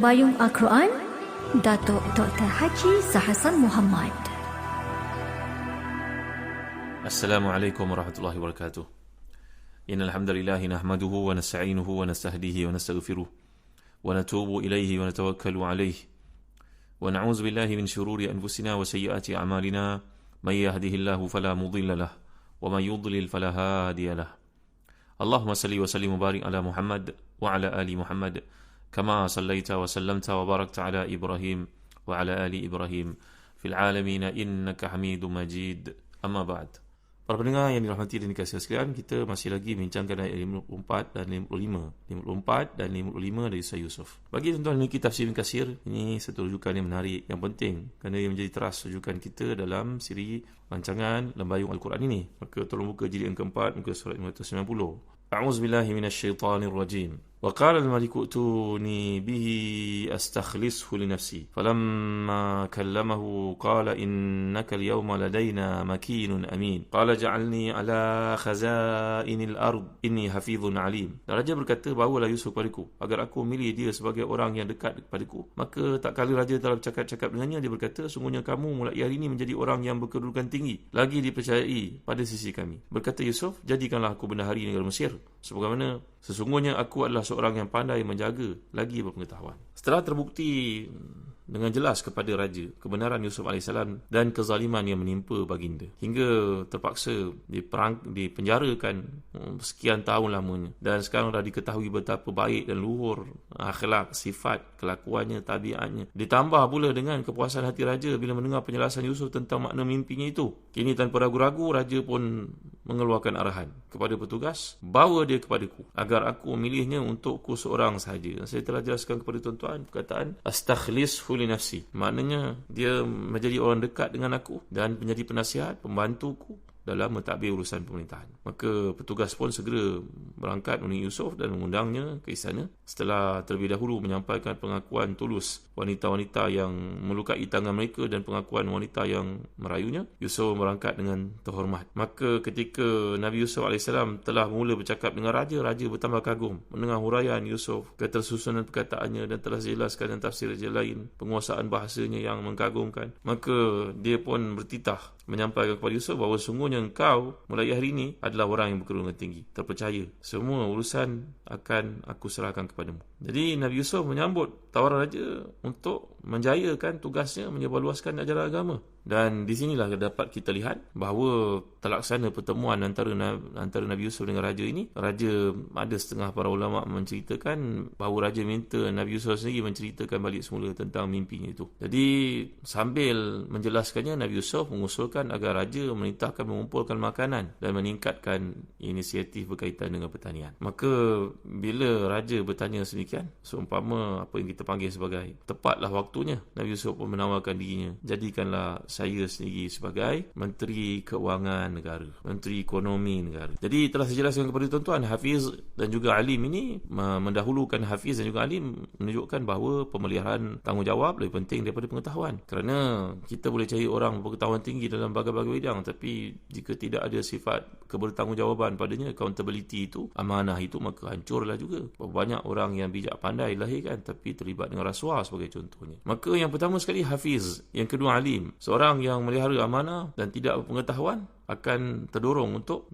Terbayung Al-Quran, Datuk Dr. Haji Zahasan Muhammad. Assalamualaikum warahmatullahi wabarakatuh. Innal hamdalillah nahmaduhu wa nasta'inuhu wa nastahdihi wa nastaghfiruh wa natubu ilayhi wa natawakkalu alayhi wa na'udzu billahi min shururi anfusina wa sayyiati a'malina may yahdihillahu fala mudilla lahu wa may yudlil fala hadiya lahu. Allahumma salli wa sallim wa barik ala Muhammad wa ala ali Muhammad kama sallaita wa sallamta wa barakta ala Ibrahim wa ala ali Ibrahim fil alamin innaka Hamidum Majid. Amma ba'd. Para pendengar yang dirahmati dan dikasihi sekalian, kita masih lagi bincangkan ayat 54 dan 55. 54 dan 55 dari Surah Yusuf. Bagi tuan-tuan memiliki tafsir Ibn Katsir, ini satu rujukan yang menarik, yang penting, kerana ia menjadi teras rujukan kita dalam siri rancangan Lembayung Al-Quran ini. Maka tolong buka jilid yang keempat, muka surat 590. A'udzubillahi minasyaitanirrajim. وقال الملك ائتوني به أستخلصه لنفسي فلما كلمه قال إنك اليوم لدينا مكين أمين قال جعلني على خزائن الأرض إني حفيظ عليم. Dan Raja berkata, bawalah Yusuf kepadaku agar aku milih dia sebagai orang yang dekat kepadaku. Maka tak kala Raja telah bercakap-cakap dengannya, dia berkata, sungguhnya kamu mulai hari ini menjadi orang yang berkedudukan tinggi, lagi dipercayai pada sisi kami. Berkata Yusuf, jadikanlah aku bendahari negara Mesir, sebagaimana sesungguhnya aku adalah seorang yang pandai menjaga, lagi berpengetahuan. Setelah terbukti dengan jelas kepada Raja kebenaran Yusuf AS dan kezaliman yang menimpa baginda, hingga terpaksa dipenjarakan sekian tahun lamanya, dan sekarang dah diketahui betapa baik dan luhur akhlak, sifat, kelakuannya, tabiatnya, ditambah pula dengan kepuasan hati Raja bila mendengar penjelasan Yusuf tentang makna mimpinya itu. Kini tanpa ragu-ragu, Raja pun mengeluarkan arahan kepada petugas, bawa dia kepadaku agar aku memilihnya untukku seorang sahaja. Saya telah jelaskan kepada tuan-tuan perkataan astakhlishu li nafsi, maknanya dia menjadi orang dekat dengan aku dan menjadi penasihat, pembantuku dalam mentadbir urusan pemerintahan. Maka petugas pun segera berangkat menemui Yusuf dan mengundangnya ke istana. Setelah terlebih dahulu menyampaikan pengakuan tulus wanita-wanita yang melukai tangan mereka dan pengakuan wanita yang merayunya, Yusuf berangkat dengan terhormat. Maka ketika Nabi Yusuf AS telah mula bercakap dengan Raja, Raja bertambah kagum mendengar huraian Yusuf, ketersusunan perkataannya, dan telah dijelaskan dalam tafsir lain penguasaan bahasanya yang mengagumkan. Maka dia pun bertitah menyampaikan kepada Yusuf bahawa sungguhnya engkau mulai hari ini adalah orang yang berkedudukan tinggi, terpercaya. Semua urusan akan aku serahkan kepadamu. Jadi Nabi Yusuf menyambut tawaran Raja untuk menjayakan tugasnya menyebarluaskan ajaran agama. Dan di sinilah dapat kita lihat bahawa terlaksana pertemuan antara Nabi Yusuf dengan Raja ini. Raja, ada setengah para ulama menceritakan bahawa Raja minta Nabi Yusuf sendiri menceritakan balik semula tentang mimpinya itu. Jadi sambil menjelaskannya, Nabi Yusuf mengusulkan agar Raja memerintahkan mengumpulkan makanan dan meningkatkan inisiatif berkaitan dengan pertanian. Maka bila Raja bertanya sedemikian, seumpama apa yang kita panggil sebagai tepatlah waktunya, Nabi Yusuf pun menawarkan dirinya, jadikanlah saya sendiri sebagai Menteri Keuangan Negara, Menteri Ekonomi Negara. Jadi telah saya jelaskan kepada tuan-tuan, Hafiz dan juga Alim ini mendahulukan Hafiz dan juga Alim menunjukkan bahawa pemeliharaan tanggungjawab lebih penting daripada pengetahuan. Kerana kita boleh cari orang berpengetahuan tinggi dalam berbagai bidang, tapi jika tidak ada sifat kebertanggungjawaban padanya, accountability itu, amanah itu, maka hancurlah juga. Banyak orang yang bijak pandai lahirkan tapi terlibat dengan rasuah sebagai contohnya. Maka yang pertama sekali Hafiz, yang kedua Alim. Seorang yang melihara amanah dan tidak berpengetahuan akan terdorong untuk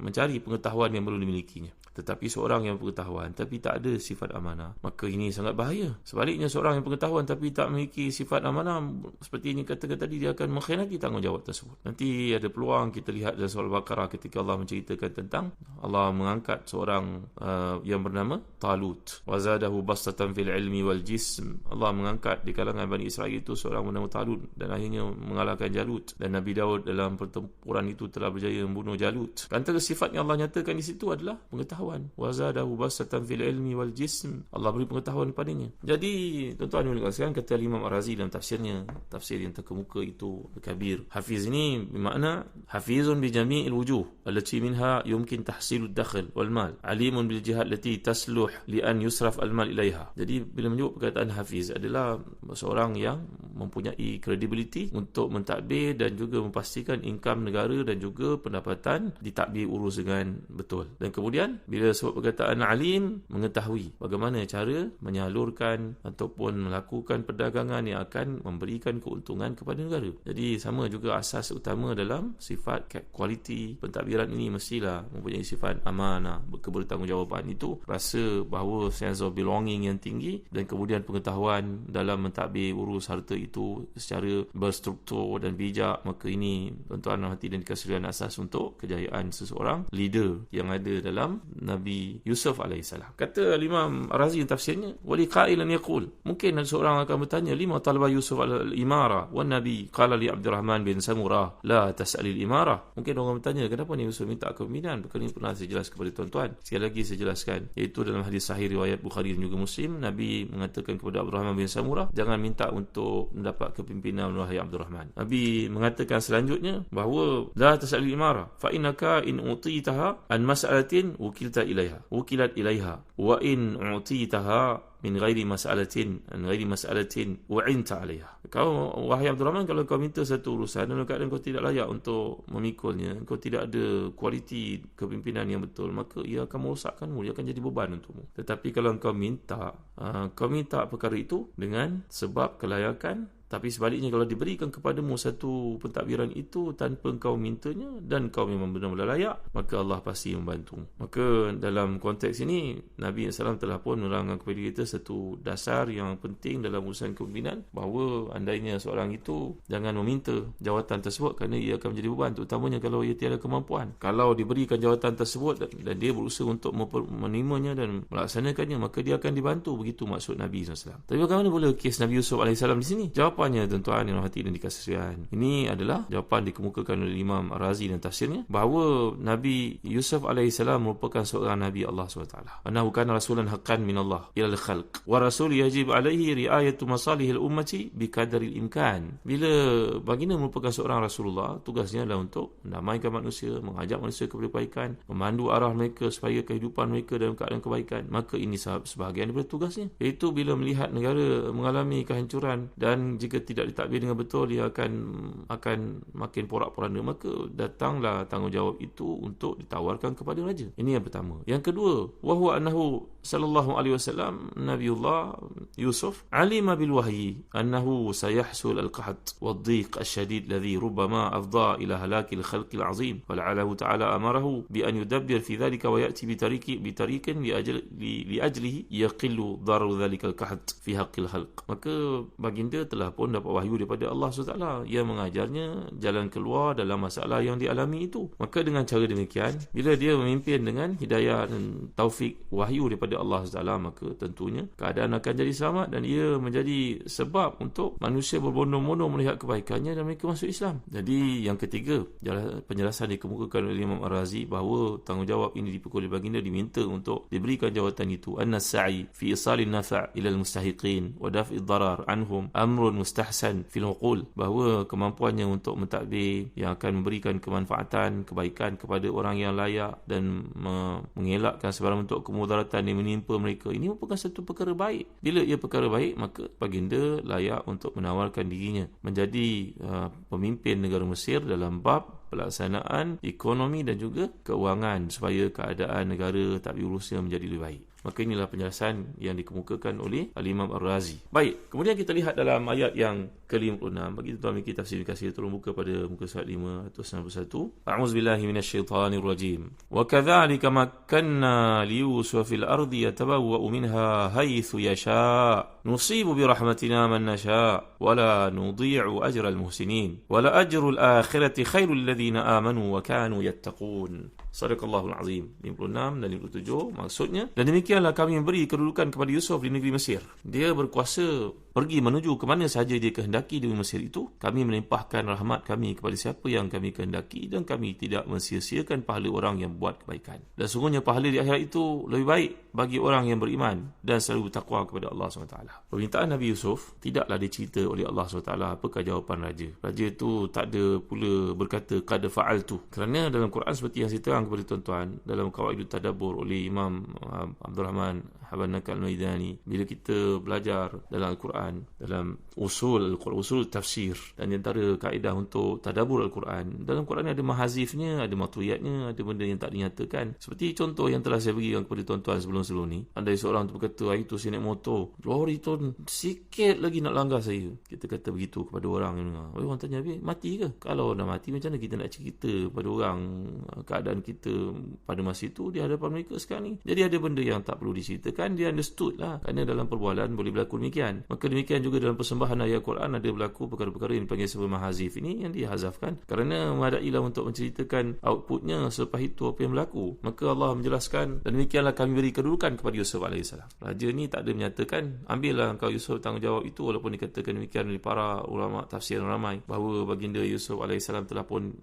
mencari pengetahuan yang perlu dimilikinya. Tetapi seorang yang berpengetahuan tapi tak ada sifat amanah, maka ini sangat bahaya. Sebaliknya, seorang yang berpengetahuan tapi tak memiliki sifat amanah, seperti ini katakan tadi, dia akan mengkhianati tanggungjawab tersebut. Nanti ada peluang kita lihat dalam surah Al-Baqarah ketika Allah menceritakan tentang Allah mengangkat seorang yang bernama Talut, wa zadahu bastatan fil ilmi wal jism. Allah mengangkat di kalangan Bani Israel itu seorang bernama Talut dan akhirnya mengalahkan Jalut, dan Nabi Daud dalam pertempuran itu telah berjaya membunuh Jalut. Antara sifat yang Allah nyatakan di situ adalah pengetahuan. Wa zadahu bastatan fil ilmi wal jism. Allah beri pengetahuan kepadanya. Jadi tuan-tuan yang dikasihan, kata Imam Ar-Razi dalam tafsirnya, tafsir yang terkemuka itu Al-Kabir, Hafiz ini bermakna hafizun bi jami'il wujuh allati minha yumkin tahsilud dakhl wal mal, alimun bil jihad allati tasluh li an yusraf al mal ilaiha. Jadi bila menyebut perkataan Hafiz, adalah seorang yang mempunyai credibility untuk mentadbir dan juga memastikan income negara cara dan juga pendapatan ditadbir urus dengan betul. Dan kemudian bila sebut perkataan alim, mengetahui bagaimana cara menyalurkan ataupun melakukan perdagangan yang akan memberikan keuntungan kepada negara. Jadi sama juga asas utama dalam sifat kualiti pentadbiran ini mestilah mempunyai sifat amanah, kebertanggungjawaban. Itu rasa bahawa sense of belonging yang tinggi dan kemudian pengetahuan dalam mentadbir urus harta itu secara berstruktur dan bijak. Maka ini tuan-tuan dan hati dan dikasihi asas untuk kejayaan seseorang leader yang ada dalam Nabi Yusuf alaihissalam. Kata Imam Ar-Razi tafsirnya, wali qailan yaqul, mungkin ada seorang akan bertanya, lima talaba Yusuf al-imara wan nabi qala li Abdurrahman bin Samurah la tas'alil imara. Mungkin orang bertanya, kenapa ni Yusuf minta kepimpinan? Perkara ini pernah saya jelaskan kepada tuan-tuan. Sekali lagi saya jelaskan, iaitu dalam hadis sahih riwayat Bukhari dan juga Muslim, Nabi mengatakan kepada Abdurrahman bin Samurah, jangan minta untuk mendapat kepimpinan wahai Abdurrahman. Nabi mengatakan selanjutnya bahawa la tas'alil imara fa innaka in utitaha an mas'alatin wukilat ilaiha wa in utitaha min ghairi mas'alatin wa'inta 'alaiha. Kau wahai Abdurrahman, kalau kau minta satu urusan dalam keadaan kau tidak layak untuk memikulnya, kau tidak ada kualiti kepimpinan yang betul, maka ia akan merosakkanmu, ia akan jadi beban untukmu. Tetapi kalau kau minta perkara itu dengan sebab kelayakan, tapi sebaliknya kalau diberikan kepadamu satu pentadbiran itu tanpa kau mintanya dan kau memang benar-benar layak, maka Allah pasti membantu. Maka dalam konteks ini Nabi SAW telah pun menerangkan kepada kita satu dasar yang penting dalam urusan kepimpinan, bahawa andainya seorang itu jangan meminta jawatan tersebut kerana ia akan menjadi beban, terutamanya kalau ia tiada kemampuan. Kalau diberikan jawatan tersebut dan dia berusaha untuk menerimanya dan melaksanakannya, maka dia akan dibantu. Begitu maksud Nabi SAW. Tapi bagaimana pula kes Nabi Yusuf AS di sini? Jawapannya, tuan-tuan yang hati dan dikasihi, ini adalah jawapan dikemukakan oleh Imam Ar-Razi dan tafsirnya, bahawa Nabi Yusuf AS merupakan seorang Nabi Allah SWT. Anahu kana rasulan haqqan min Allah ila al-khalq wa rasul yajib alaihi riayatu masalihil ummati biqadaril imkan. Bila baginda merupakan seorang Rasulullah, tugasnya adalah untuk mendamaikan manusia, mengajak manusia kepada kebaikan, memandu arah mereka supaya kehidupan mereka dalam keadaan kebaikan. Maka ini sebahagian daripada tugasnya, iaitu bila melihat negara mengalami kehancuran dan jika tidak ditadbir dengan betul, dia akan makin porak-poranda, maka datanglah tanggungjawab itu untuk ditawarkan kepada raja. Ini yang pertama. Yang kedua, wa huwa annahu sallallahu alaihi wasallam Nabiullah Yusuf alima bil wahyi annahu sayahsul al-qahd wad-dhiq ash-shadid alladhi rubbama afdha ila halaki al-khalq al-azim, wa la'allahu ta'ala amarahu bi an yudabbir fi dhalika wa ya'ti bi tariqin li ajlihi yaqillu daru dhalika al-qahd fi haqqi al-khalq. Maka baginda telah pun dapat wahyu daripada Allah SWT yang mengajarnya jalan keluar dalam masalah yang dialami itu. Maka dengan cara demikian, bila dia memimpin dengan hidayah dan taufik wahyu daripada Allah SWT, maka tentunya keadaan akan jadi selamat dan ia menjadi sebab untuk manusia berbondong-bondong melihat kebaikannya dan mereka masuk Islam. Jadi yang ketiga, penjelasan dikemukakan oleh Imam Ar-Razi bahawa tanggungjawab ini dipikul oleh baginda, diminta untuk diberikan jawatan itu. An-sa'i fi isalin nafa' ila al-mustahiqin wa daf'i darar anhum amrun mustahsan fil uqul, bahawa kemampuannya untuk mentadbir yang akan memberikan kemanfaatan, kebaikan kepada orang yang layak dan mengelakkan sebarang bentuk kemudaratan yang menimpa mereka, ini merupakan satu perkara baik. Bila ia perkara baik, maka baginda layak untuk menawarkan dirinya menjadi pemimpin negara Mesir dalam bab pelaksanaan ekonomi dan juga keuangan supaya keadaan negara tadbir urusnya menjadi lebih baik. Maka inilah penjelasan yang dikemukakan oleh Al-Imam Ar-Razi. Baik, kemudian kita lihat dalam ayat yang ke-56. Bagi tuan-tuan memiliki tafsir dikasih, tolong buka pada muka surat 591. A'udzubillahi minasyaitanirrajim. Wa kadzalika makkanna li Yusuf fil ardi yatabawwa'u minha haythu yasha' nusibu bi rahmatina man nasha' wa la nudhi'u ajra al-muhsinin wa la ajru al-akhirati khairul ladzina amanu wa kanu yattaqun. Sadaqallahul azim. 56 dan 57 maksudnya, dan demikianlah kami memberi kedudukan kepada Yusuf di negeri Mesir. Dia berkuasa pergi menuju ke mana sahaja dia kehendaki di Mesir itu. Kami melimpahkan rahmat kami kepada siapa yang kami kehendaki dan kami tidak mensia-siakan pahala orang yang buat kebaikan. Dan sungguhnya pahala di akhirat itu lebih baik bagi orang yang beriman dan selalu bertakwa kepada Allah SWT. Permintaan Nabi Yusuf tidaklah dicerita oleh Allah SWT apakah jawapan raja. Raja itu tak ada pula berkata qad fa'altu, kerana dalam Quran seperti yang saya terang kepada tuan-tuan dalam Qawaidut Tadabbur oleh Imam Abdul Rahman Habanaka Al-Maidani. Bila kita belajar dalam Al-Quran, dalam usul Al-Quran, usul tafsir, dan antara kaedah untuk tadabbur Al-Quran, dalam Quran ada mahazifnya, ada matriyatnya, ada benda yang tak dinyatakan. Seperti contoh yang telah saya berikan kepada tuan-tuan sebelum-sebelum ni, ada seorang tu berkata, hari tu saya naik motor, lori tu sikit lagi nak langgar saya. Kita kata begitu kepada orang yang dengar. Orang tanya, mati ke? Kalau dah mati, macam mana kita nak cerita pada orang keadaan kita pada masa itu di hadapan mereka sekarang ni? Jadi ada benda yang tak perlu diceritakan, dia understood lah, kerana dalam perbualan boleh berlaku demikian. Maka demikian juga dalam persembahan ayat Quran ada berlaku perkara-perkara yang dipanggil sebagai mahazif ini, yang dihazafkan kerana menghadailah untuk menceritakan outputnya selepas itu apa yang berlaku. Maka Allah menjelaskan, dan demikianlah kami beri kedudukan kepada Yusuf AS. Raja ni tak ada menyatakan, ambillah engkau Yusuf tanggungjawab itu, walaupun dikatakan demikian oleh para ulama tafsir ramai, bahawa baginda Yusuf AS telah pun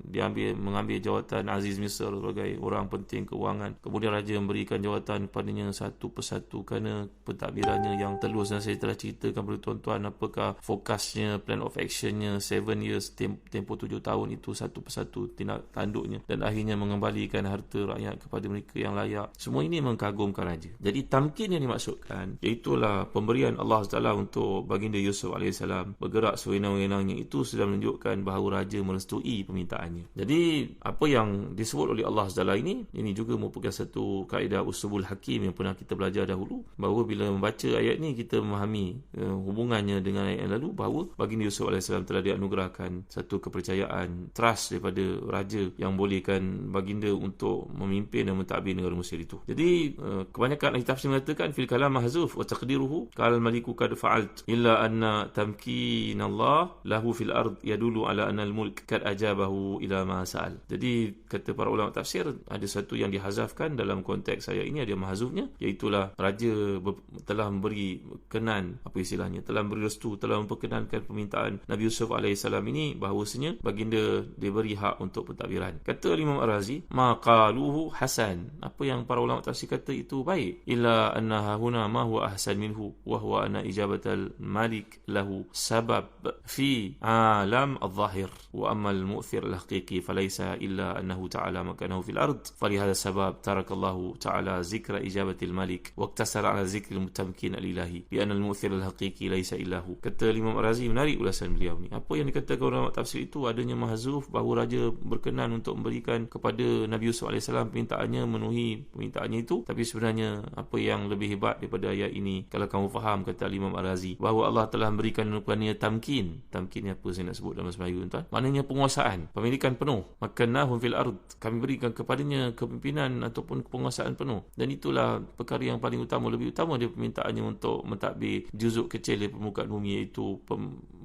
mengambil jawatan Aziz Misr sebagai orang penting keuangan. Kemudian raja memberikan jawatan kepadanya satu persatu kerana pentadbirannya yang telus, dan saya telah ceritakan kepada tuan-tuan apakah fokusnya, plan of actionnya, 7 years, tempoh 7 tahun itu, satu persatu tindak tanduknya, dan akhirnya mengembalikan harta rakyat kepada mereka yang layak. Semua ini mengagumkan raja. Jadi tamkin yang dimaksudkan iaitulah pemberian Allah SWT untuk baginda Yusuf AS bergerak sewenang-wenangnya. Itu sudah menunjukkan bahawa raja merestui permintaannya. Jadi apa yang disebut oleh Allah SWT ini juga merupakan satu kaedah usulul hakim yang pernah kita belajar dahulu, bahawa bila membaca ayat ni kita memahami hubungannya dengan ayat yang lalu, bahawa baginda Yusuf AS telah dianugerahkan satu kepercayaan, trust daripada raja yang bolehkan baginda untuk memimpin dan mentadbir negara Mesir itu. Jadi kebanyakan ahli tafsir mengatakan fil kalam mahzuf wa taqdiruhu qala al-maliku qad fa'alt illa anna tamkin Allah lahu fil ard yadullu ala anna al-mulk kad ajabahu ila ma sa'al. Jadi kata para ulama tafsir, ada satu yang dihazafkan dalam konteks ayat ini, ada mahzufnya, iaitulah raja telah memberi kenan, apa istilahnya, telah memberi restu, telah memperkenankan permintaan Nabi Yusuf AS ini, bahawasanya baginda diberi hak untuk pentadbiran. Kata Imam Ar-Razi, ma qaluhu hasan, apa yang para ulama tafsir kata itu baik, illa anna huna ma huwa ahsan minhu wa huwa anna ijabatal malik lahu sabab fi alam al-zahir wa amma al-mu'thir al-haqiqi falaysa illa annahu ta'ala makanahu fil ard falihadha sabab tarakallahu ta'ala zikra ijabatil malik wa iktasara ala zikri al-mutamkin al-ilahi bi anna al-mu'thir al-haqiqi laysa illahu. Kata Imam Ar-Razi, menarik ulasan beliau ni. Apa yang dikatakan ulama tafsir itu adanya mahzuf, bahawa raja berkenan untuk memberikan kepada Nabi Yusuf AS permintaannya, memenuhi permintaannya itu. Tapi sebenarnya apa yang lebih hebat daripada ayat ini, kalau kamu faham, kata Imam Ar-Razi, bahawa Allah telah memberikan kepadanya tamkin. Tamkin apa saya nak sebut dalam bahasa Melayu, tuan? Maknanya penguasaan, pemilikan penuh. Makannahum fil ard, kami berikan kepadanya kepimpinan ataupun penguasaan penuh. Dan itulah perkara yang paling utama, lebih utama dia permintaannya untuk mentadbir juzuk kecil dari permukaan bumi, iaitu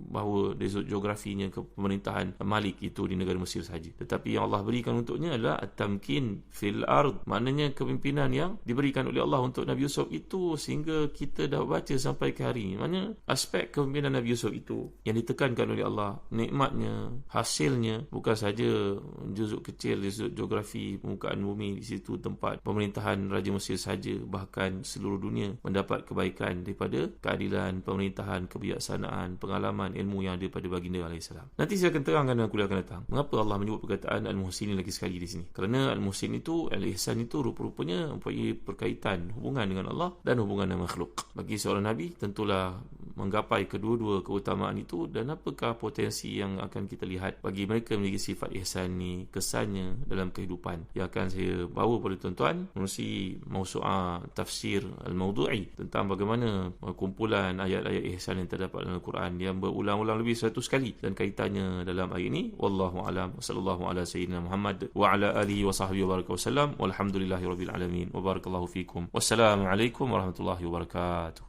bahawa dari sudut geografinya ke pemerintahan Malik itu di negara Mesir sahaja. Tetapi yang Allah berikan untuknya adalah at-tamkin fil ard, maknanya kepimpinan yang diberikan oleh Allah untuk Nabi Yusuf itu, sehingga kita dah baca sampai ke hari ini. Maknanya aspek kepimpinan Nabi Yusuf itu yang ditekankan oleh Allah, nikmatnya, hasilnya bukan saja juzuk kecil dari sudut geografi permukaan bumi, di situ tempat pemerintahan Raja Mesir saja, bahkan seluruh dunia mendapat kebaikan daripada keadilan pemerintahan, kebijaksanaan, pengalaman, ilmu yang ada pada baginda AS. Nanti saya akan terangkan dalam kuliah akan datang mengapa Allah menyebut perkataan Al-Muhsinin lagi sekali di sini. Kerana Al-Muhsin itu, Al-Ihsan itu rupa-rupanya mempunyai perkaitan, hubungan dengan Allah dan hubungan dengan makhluk. Bagi seorang Nabi tentulah menggapai kedua-dua keutamaan itu. Dan apakah potensi yang akan kita lihat bagi mereka memiliki sifat ihsan ni, kesannya dalam kehidupan, yang akan saya bawa pada tuan-tuan menerusi mausu'ah tafsir al-mawdu'i tentang bagaimana kumpulan ayat-ayat ihsan yang terdapat dalam Al-Quran yang berulang-ulang lebih 100 kali, dan kaitannya dalam ayat ini. Wallahu a'lam. Sallallahu ala sayyidina Muhammad wa ala alihi wa sahbihi wa baraka wasallam. Walhamdulillahi rabbil alamin. Wa barakallahu fikum. Wassalamualaikum warahmatullahi wabarakatuh.